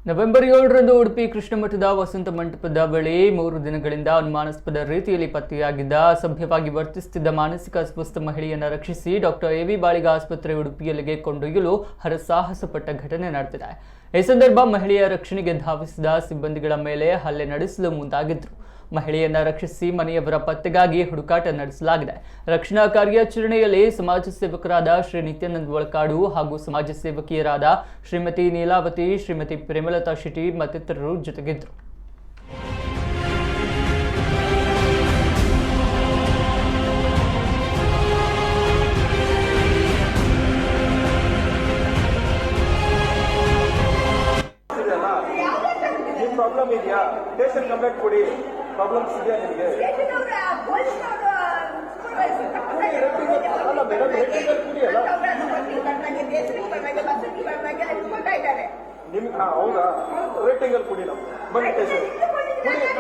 November 7ರಂದು Udupi Krishna ಮಠದ ವಸಂತ ಮಂಟಪದ ಬಳಿ 3 ದಿನಗಳಿಂದ ಅನುಮಾನಾಸ್ಪದ ರೀತಿಯಲ್ಲಿ ಪತ್ತೆಯಾಗಿದ್ದ ಅಸಭ್ಯವಾಗಿ ವರ್ತಿಸುತ್ತಿದ್ದ ಮಾನಸಿಕ ಅಸ್ವಸ್ಥ ಮಹಿಳೆಯನ್ನು ರಕ್ಷಿಸಿ ಡಾಕ್ಟರ್ ಎ ವಿ ಬಾಳಿಗ ಆಸ್ಪತ್ರೆ ಉಡುಪಿಯಲ್ಲಿಗೆ ಕೊಂಡೊಯ್ಯಲು ಹರಸಾಹಸ ಪಟ್ಟ ಘಟನೆ ನಡೆದಿದೆ. ಈ ಸಂದರ್ಭ ಮಹಿಳೆಯ ರಕ್ಷಣೆಗೆ ಧಾವಿಸಿದ ಸಿಬ್ಬಂದಿಗಳ ಮೇಲೆ ಹಲ್ಲೆ ನಡೆಸಲು ಮುಂದಾಗಿದ್ದರು. ಮಹಿಳೆಯನ್ನ ರಕ್ಷಿಸಿ ಮನೆಯವರ ಪತ್ತೆಗಾಗಿ ಹುಡುಕಾಟ ನಡೆಸಲಾಗಿದೆ. ರಕ್ಷಣಾ ಕಾರ್ಯಾಚರಣೆಯಲ್ಲಿ ಸಮಾಜ ಸೇವಕರಾದ ಶ್ರೀ ನಿತ್ಯಾನಂದ ಒಳಕಾಡು ಹಾಗೂ ಸಮಾಜ ಸೇವಕಿಯರಾದ ಶ್ರೀಮತಿ ನೀಲಾವತಿ, ಶ್ರೀಮತಿ ಪ್ರೇಮಲತಾ ಶೆಟ್ಟಿ ಮತ್ತಿತರರು ಜೊತೆಗಿದ್ದರು. ಪ್ರಾಬ್ಲಮ್ ಇದೆಯಾ? ಸ್ಟೇಷನ್ ಕಂಪ್ಲೇಂಟ್ ಕೊಡಿ. ಪ್ರಾಬ್ಲಮ್ಸ್ ಇದೆಯಾ ನಿಮಗೆ? ಅಲ್ಲ ಮೇಡಮ್, ನಿಮ್ಗೆ ಹೌದಾ? ರೇಟಿಂಗ್ ಅಲ್ಲಿ ಕೊಡಿ. ನಾವು ಬನ್ನಿ ಸ್ಟೇಷನ್ ಕೊಡಿ.